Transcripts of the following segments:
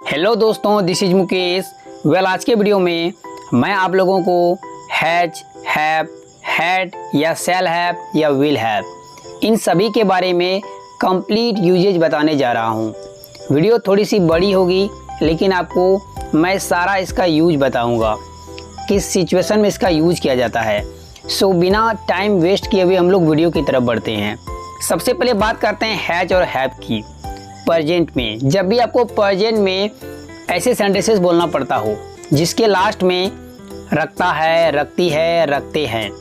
Hello दोस्तों, this is Mukesh. आज के वीडियो में मैं आप लोगों को हैज, हैव, हैड या शैल हैव या विल हैव इन सभी के बारे में कंप्लीट यूजेज बताने जा रहा हूं। वीडियो थोड़ी सी बड़ी होगी, लेकिन आपको मैं सारा इसका यूज बताऊंगा, किस सिचुएशन में इसका यूज किया जाता है। सो बिना टाइम वेस्ट किए हुए हम लोग वीडियो की तरफ बढ़ते हैं। सबसे पहले बात करते हैं हैज और हैव की। प्रेजेंट में जब भी आपको प्रेजेंट में ऐसे सेंटेंसेस बोलना पड़ता हो जिसके लास्ट में रखता है, रखती है, रखते हैं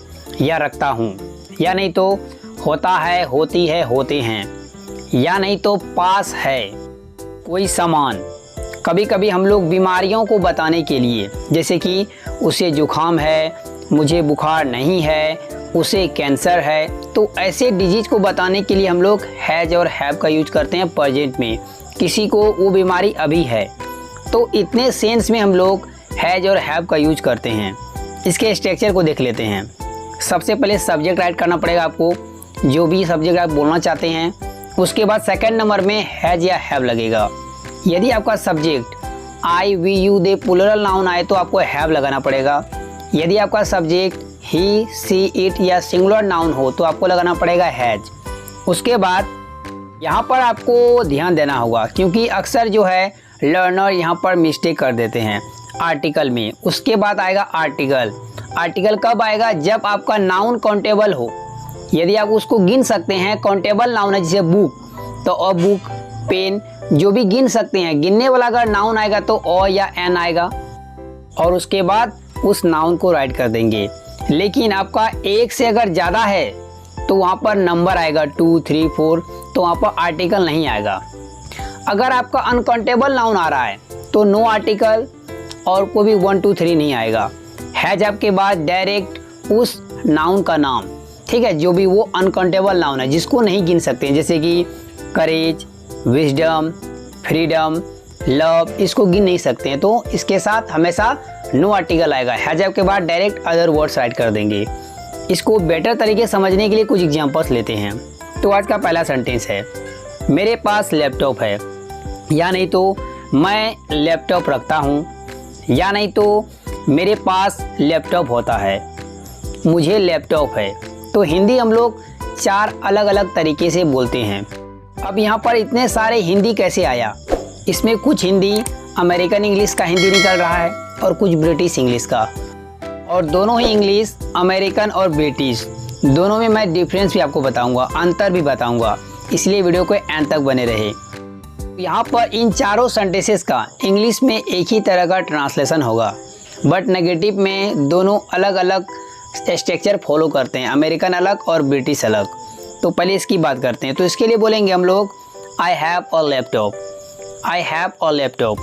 या रखता हूँ, या नहीं तो होता है, होती है, होते हैं, या नहीं तो पास है कोई सामान। कभी कभी हम लोग बीमारियों को बताने के लिए, जैसे कि उसे जुखाम है, मुझे बुखार नहीं है, उसे कैंसर है, तो ऐसे डिजीज को बताने के लिए हम लोग हैज और हैव का यूज करते हैं प्रेजेंट में। किसी को वो बीमारी अभी है, तो इतने सेंस में हम लोग हैज और हैव का यूज करते हैं। इसके स्ट्रक्चर को देख लेते हैं। सबसे पहले सब्जेक्ट राइट करना पड़ेगा आपको, जो भी सब्जेक्ट आप बोलना चाहते हैं। उसके बाद सेकंड नंबर में हैज या हैव लगेगा। यदि आपका subject I, we, you, they plural noun आए तो आपको हैव लगाना पड़ेगा। यदि आपका सब्जेक्ट ही, सी, इट या सिंगुलर नाउन हो तो आपको लगाना पड़ेगा हैज। उसके बाद यहाँ पर आपको ध्यान देना होगा, क्योंकि अक्सर जो है लर्नर यहाँ पर मिस्टेक कर देते हैं आर्टिकल में। उसके बाद आएगा आर्टिकल। आर्टिकल कब आएगा? जब आपका नाउन काउंटेबल हो। यदि आप उसको गिन सकते हैं, काउंटेबल नाउन है जैसे बुक, तो अ बुक, पेन, जो भी गिन सकते हैं। गिनने वाला अगर नाउन आएगा तो अ या एन आएगा, और उसके बाद उस नाउन को राइट कर देंगे। लेकिन आपका एक से अगर ज़्यादा है तो वहाँ पर नंबर आएगा 2, 3, 4, तो वहाँ पर आर्टिकल नहीं आएगा। अगर आपका अनकाउंटेबल नाउन आ रहा है तो नो आर्टिकल और कोई भी 1, 2, 3 नहीं आएगा। हैज आपके बाद डायरेक्ट उस नाउन का नाम, ठीक है, जो भी वो अनकाउंटेबल नाउन है जिसको नहीं गिन सकते हैं, जैसे कि करेज, विजडम, फ्रीडम, लव, इसको गिन नहीं सकते हैं, तो इसके साथ हमेशा नो आर्टिकल आएगा। हैज के बाद डायरेक्ट अदर वर्ड्स राइट कर देंगे। इसको बेटर तरीके समझने के लिए कुछ एग्जांपल्स लेते हैं। तो आज का पहला सेंटेंस है, मेरे पास लैपटॉप है, या नहीं तो मैं लैपटॉप रखता हूँ, या नहीं तो मेरे पास लैपटॉप होता है, मुझे लैपटॉप है। तो हिंदी हम लोग 4 अलग अलग तरीके से बोलते हैं। अब यहाँ पर इतने सारे हिंदी कैसे आया? इसमें कुछ हिंदी अमेरिकन इंग्लिश का हिंदी निकल रहा है और कुछ ब्रिटिश इंग्लिश का, और दोनों ही इंग्लिश अमेरिकन और ब्रिटिश दोनों में मैं डिफरेंस भी आपको बताऊंगा, अंतर भी बताऊंगा, इसलिए वीडियो को एंड तक बने रहे। यहाँ पर इन चारों सेंटेंसेस का इंग्लिश में एक ही तरह का ट्रांसलेशन होगा, बट नेगेटिव में दोनों अलग अलग स्ट्रक्चर फॉलो करते हैं, अमेरिकन अलग और ब्रिटिश अलग। तो पहले इसकी बात करते हैं। तो इसके लिए बोलेंगे हम लोग I have a laptop, I have a laptop.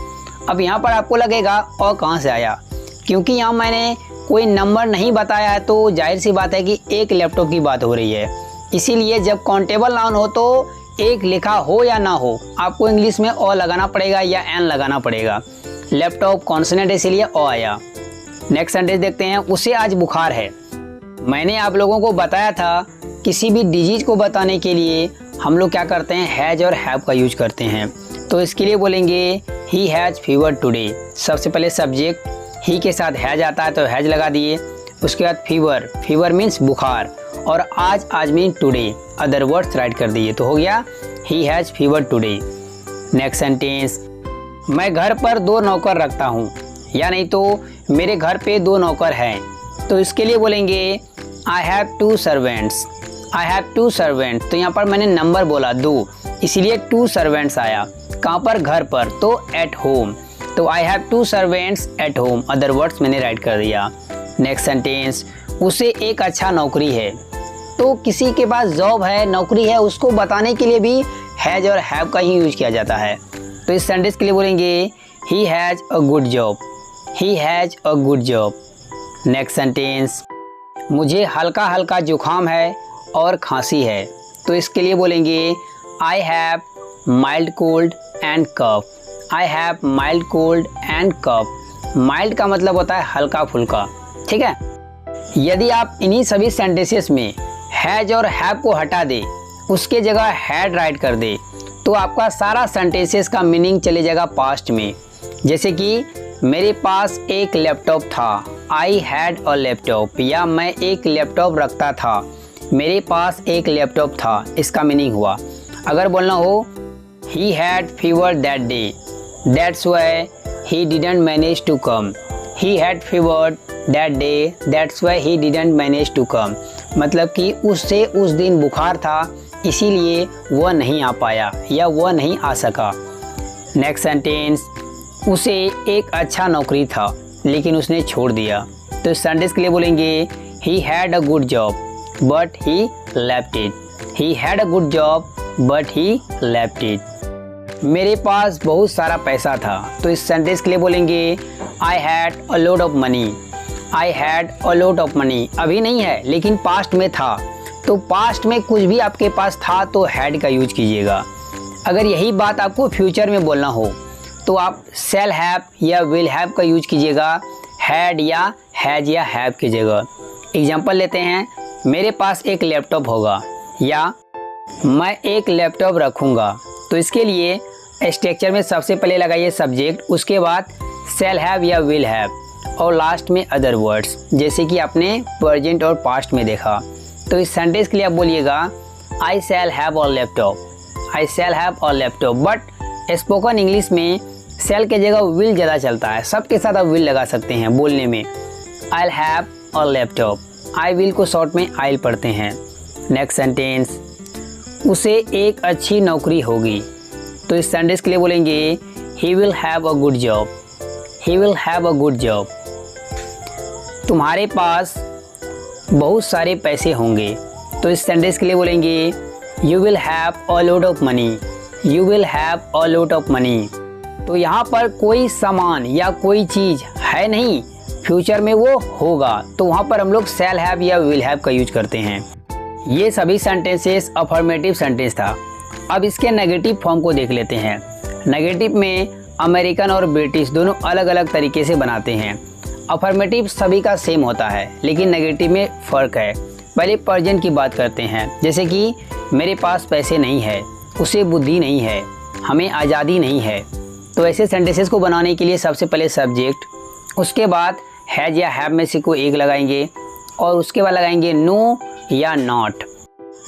अब यहाँ पर आपको लगेगा और कहाँ से आया, क्योंकि यहाँ मैंने कोई नंबर नहीं बताया है, तो जाहिर सी बात है कि एक लैपटॉप की बात हो रही है। इसीलिए जब काउंटेबल नाउन हो तो एक लिखा हो या ना हो, आपको इंग्लिश में ओ लगाना पड़ेगा या एन लगाना पड़ेगा। लैपटॉप कॉन्सोनेंट है, इसीलिए ओ आया। नेक्स्ट सेंटेंस देखते हैं, उसे आज बुखार है। मैंने आप लोगों को बताया था किसी भी डिजीज को बताने के लिए हम लोग क्या करते हैं, हैज और हैव का यूज करते हैं। तो इसके लिए बोलेंगे ही हैज फीवर टुडे। सबसे पहले सब्जेक्ट ही के साथ हैज आता है तो हैज लगा दिए। उसके बाद फीवर, फीवर मीन्स बुखार, और आज, आज mean today, other words right कर दिए, तो हो गया he has fever today. Next sentence, मैं घर पर 2 नौकर रखता हूँ, या नहीं तो मेरे घर पे 2 नौकर हैं। तो इसके लिए बोलेंगे I have 2 servants, I have 2 servants. तो यहाँ पर मैंने नंबर बोला 2, इसीलिए 2 सर्वेंट्स आया। कहाँ पर? घर पर, तो एट होम। तो I have 2 servants at home, other words मैंने राइट कर दिया। नेक्स्ट सेंटेंस, उसे एक अच्छा नौकरी है। तो किसी के पास जॉब है, नौकरी है, उसको बताने के लिए भी हैज और हैव का ही यूज किया जाता है। तो इस सेंटेंस के लिए बोलेंगे he has a good job, he has a good job. Next sentence, मुझे हल्का हल्का जुकाम है और खांसी है। तो इसके लिए बोलेंगे I have mild cold and cough, I have mild cold and cough. Mild का मतलब होता है हल्का फुल्का, ठीक है। यदि आप इन्हीं सभी सेंटेंसेस में हैज और हैव को हटा दे, उसके जगह हैड राइट कर दे, तो आपका सारा सेंटेंसेस का मीनिंग चले जाएगा पास्ट में। जैसे कि मेरे पास एक लैपटॉप था, आई हैड अ लैपटॉप, या मैं एक लैपटॉप रखता था, मेरे पास एक लैपटॉप था, इसका मीनिंग हुआ। अगर बोलना हो he had fever that day, that's why he didn't manage to come, he had fever that day, that's why he didn't manage to come, मतलब कि उससे उस दिन बुखार था इसीलिए वह नहीं आ पाया या वह नहीं आ सका। नेक्स्ट सेंटेंस, उसे एक अच्छा नौकरी था लेकिन उसने छोड़ दिया। तो इस सेंटेंस के लिए बोलेंगे he had a good job but he left it, he had a good job but he left it. मेरे पास बहुत सारा पैसा था। तो इस सेंटेंस के लिए बोलेंगे I had a lot of money, I had a lot of money. अभी नहीं है लेकिन पास्ट में था, तो पास्ट में कुछ भी आपके पास था तो हैड का यूज कीजिएगा। अगर यही बात आपको फ्यूचर में बोलना हो तो आप शैल हैव या विल हैव का यूज कीजिएगा, हैड या हैज या हैव की जगह। एग्जांपल लेते हैं, मेरे पास एक लैपटॉप होगा या मैं एक लैपटॉप रखूँगा। तो इसके लिए स्ट्रक्चर में सबसे पहले लगाइए सब्जेक्ट, उसके बाद शैल हैव या विल हैव और लास्ट में अदर वर्ड्स, जैसे कि आपने प्रेजेंट और पास्ट में देखा। तो इस सेंटेंस के लिए आप बोलिएगा I shall have a laptop, I shall have a laptop. But spoken English में शैल के जगह विल ज़्यादा चलता है, सबके साथ आप विल लगा सकते हैं बोलने में। I have a laptop, I will को शॉर्ट में आइल पढ़ते हैं। नेक्स्ट सेंटेंस, उसे एक अच्छी नौकरी होगी। तो इस सेंटेंस के लिए बोलेंगे he will have a good job, he will have a good job. तुम्हारे पास बहुत सारे पैसे होंगे। तो इस सेंटेंस के लिए बोलेंगे you will have a lot of money, you will have a lot of money. तो यहाँ पर कोई सामान या कोई चीज़ है नहीं, फ्यूचर में वो होगा, तो वहाँ पर हम लोग शैल हैव या विल हैव का यूज करते हैं। ये सभी सेंटेंसेस अफर्मेटिव सेंटेंस था। अब इसके नेगेटिव फॉर्म को देख लेते हैं। नेगेटिव में अमेरिकन और ब्रिटिश दोनों अलग अलग तरीके से बनाते हैं। अफर्मेटिव सभी का सेम होता है लेकिन नेगेटिव में फ़र्क है। पहले प्रेजेंट की बात करते हैं, जैसे कि मेरे पास पैसे नहीं है, उसे बुद्धि नहीं है, हमें आज़ादी नहीं है। तो ऐसे सेंटेंसेस को बनाने के लिए सबसे पहले सब्जेक्ट, उसके बाद हैज या हैव में से कोई एक लगाएंगे और उसके बाद लगाएंगे नो या नॉट।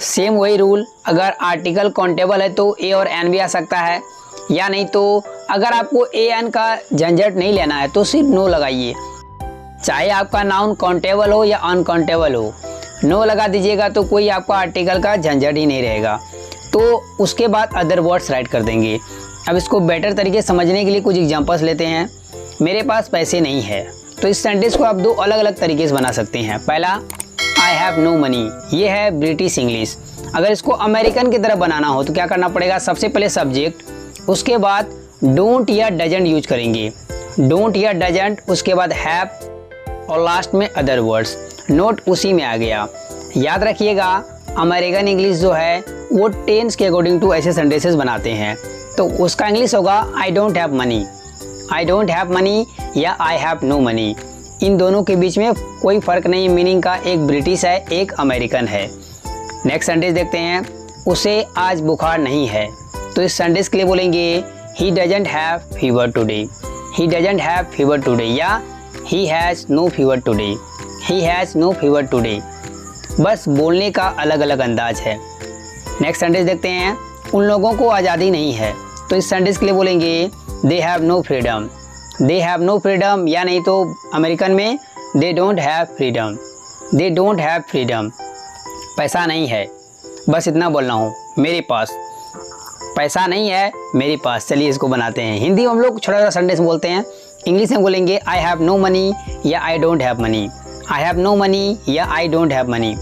सेम वही रूल, अगर आर्टिकल काउंटेबल है तो ए और एन भी आ सकता है, या नहीं तो अगर आपको ए एन का झंझट नहीं लेना है तो सिर्फ नो लगाइए। चाहे आपका नाउन काउंटेबल हो या अनकाउंटेबल हो, नो लगा दीजिएगा तो कोई आपका आर्टिकल का झंझट ही नहीं रहेगा। तो उसके बाद अदर वर्ड्स राइट कर देंगे। अब इसको बेटर तरीके से समझने के लिए कुछ एग्जांपल्स लेते हैं। मेरे पास पैसे नहीं है, तो इस सेंटेंस को आप दो अलग अलग तरीके से बना सकते हैं। पहला आई हैव नो मनी, ये है ब्रिटिश इंग्लिश। अगर इसको अमेरिकन की तरह बनाना हो तो क्या करना पड़ेगा, सबसे पहले सब्जेक्ट, उसके बाद डोंट या डजंट यूज करेंगे, डोंट या डजंट, उसके बाद हैव और लास्ट में अदर वर्ड्स। नोट उसी में आ गया। याद रखिएगा अमेरिकन इंग्लिश जो है वो टेंस के अकॉर्डिंग टू ऐसे सेंटेंसेस बनाते हैं। तो उसका इंग्लिश होगा आई don't have money, I don't have money या आई हैव नो मनी। इन दोनों के बीच में कोई फ़र्क नहीं मीनिंग का, एक ब्रिटिश है एक अमेरिकन है। नेक्स्ट सेंटेंस देखते हैं, उसे आज बुखार नहीं है। तो इस सेंटेंस के लिए बोलेंगे he doesn't have fever today, he doesn't have fever today या he has no fever today, he has no fever today. बस बोलने का अलग अलग अंदाज है। नेक्स्ट सेंटेंस देखते हैं, उन लोगों को आज़ादी नहीं है। तो इस सेंटेंस के लिए बोलेंगे they have no freedom, they have no freedom, या नहीं तो अमेरिकन में they don't have freedom, they don't have freedom. पैसा नहीं है, बस इतना बोलना हो, मेरे पास पैसा नहीं है मेरे पास। चलिए इसको बनाते हैं। हिंदी में हम लोग छोटा छोटा सेंटेंस बोलते हैं, इंग्लिश में बोलेंगे आई हैव नो मनी या I don't have money, I have no money या आई डोंट हैव मनी।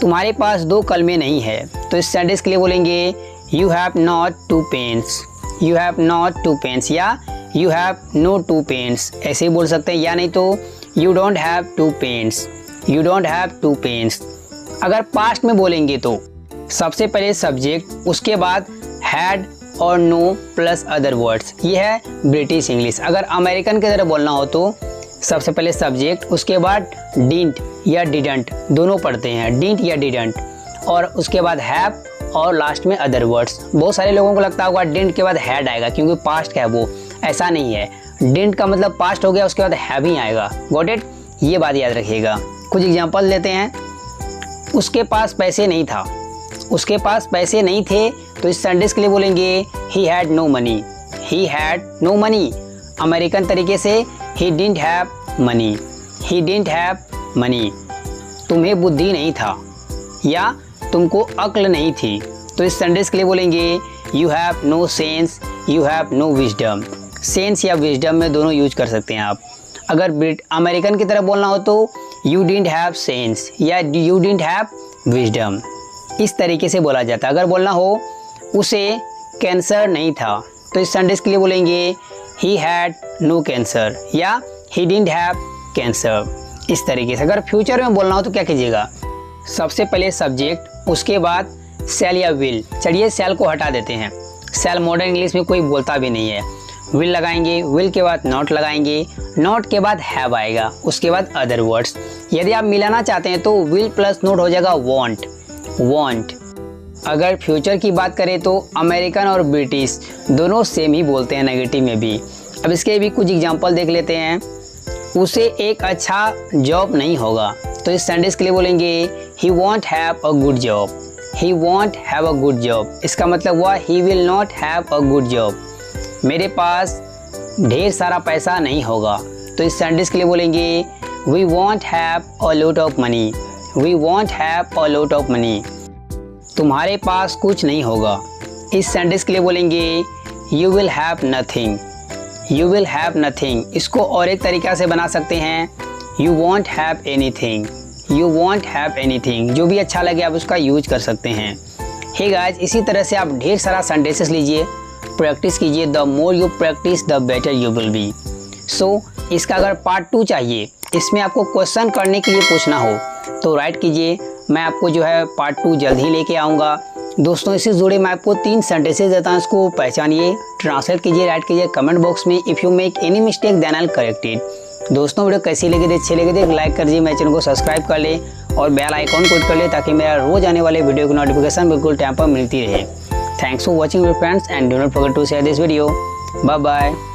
तुम्हारे पास दो कलमे नहीं है। तो इस सेंटेंस के लिए बोलेंगे you have not two pens, you have not two pens या you have no two pens, ऐसे ही बोल सकते हैं, या नहीं तो you don't have two pens, you don't have two pens. अगर पास्ट में बोलेंगे तो सबसे पहले सब्जेक्ट, उसके बाद हैड और नो प्लस अदर वर्ड्स, ये है ब्रिटिश इंग्लिश। अगर अमेरिकन की तरह बोलना हो तो सबसे पहले सब्जेक्ट, उसके बाद डिडंट या डिडंट, दोनों पढ़ते हैं, डिडंट या डिडंट, और उसके बाद हैव और लास्ट में अदर वर्ड्स। बहुत सारे लोगों को लगता होगा डिडंट के बाद हैड आएगा क्योंकि पास्ट का है वो, ऐसा नहीं है। डिडंट का मतलब पास्ट हो गया, उसके बाद हैव ही आएगा। Got it? ये बात याद रखिएगा। कुछ एग्जांपल लेते हैं। उसके पास पैसे नहीं था, उसके पास पैसे नहीं थे तो इस सेंटेंस के लिए बोलेंगे he had no money. He had no money. American तरीके से he didn't have money. He didn't have money. तुम्हें बुद्धि नहीं था या तुमको अक्ल नहीं थी तो इस सेंटेंस के लिए बोलेंगे you have no sense, you have no wisdom. Sense या विजडम में दोनों यूज कर सकते हैं आप। अगर अमेरिकन की तरह बोलना हो तो यू डिडंट हैव सेंस या यू डिडंट हैव विजडम, इस तरीके से बोला जाता है। अगर बोलना हो उसे कैंसर नहीं था तो इस सेंटेंस के लिए बोलेंगे ही हैड नो कैंसर या ही डिडंट हैव कैंसर, इस तरीके से। अगर फ्यूचर में बोलना हो तो क्या कीजिएगा, सबसे पहले सब्जेक्ट, उसके बाद सेल या विल। चलिए सेल को हटा देते हैं, सेल मॉडर्न इंग्लिश में कोई बोलता भी नहीं है। विल लगाएंगे, विल के बाद नॉट लगाएंगे, नॉट के बाद हैव आएगा, उसके बाद अदर वर्ड्स। यदि आप मिलाना चाहते हैं तो विल प्लस नॉट हो जाएगा वॉन्ट, वॉन्ट। अगर फ्यूचर की बात करें तो अमेरिकन और ब्रिटिश दोनों सेम ही बोलते हैं नेगेटिव में भी। अब इसके भी कुछ एग्जांपल देख लेते हैं। उसे एक अच्छा जॉब नहीं होगा तो इस सेंटेंस के लिए बोलेंगे he won't have a good job. He won't have a good job, इसका मतलब हुआ he will not have a good job. मेरे पास ढेर सारा पैसा नहीं होगा तो इस सेंटेंस के लिए बोलेंगे we won't have a lot of money. We won't have a lot of money. तुम्हारे पास कुछ नहीं होगा, इस सेंटेंस के लिए बोलेंगे you will have nothing. You will have nothing. इसको और एक तरीका से बना सकते हैं you want have anything. You want have anything, जो भी अच्छा लगे आप उसका यूज कर सकते हैं। हे गाइस, इसी तरह से आप ढेर सारा सेंटेंसेस लीजिए, प्रैक्टिस कीजिए। The more you practise the better you will be. So इसका अगर पार्ट 2 चाहिए, इसमें आपको क्वेश्चन करने के लिए पूछना हो तो राइट कीजिए, मैं आपको जो है पार्ट 2 जल्द ही लेके आऊँगा। दोस्तों इससे जुड़े मैं आपको 3 सेंटेंसेस देता हूँ, इसको पहचानिए, ट्रांसलेट कीजिए, राइट कीजिए कमेंट बॉक्स में। If you make any mistake then I will correct it. दोस्तों वीडियो कैसी लगी थी, अच्छी लगी थी लाइक कर दीजिए, मेरे चैनल को सब्सक्राइब कर ले और बेल आइकॉन को क्लिक कर ले ताकि मेरा रोज आने वाले वीडियो की नोटिफिकेशन बिल्कुल टाइम पर मिलती रहे। Thanks for watching my friends and do not forget to share this video. Bye bye.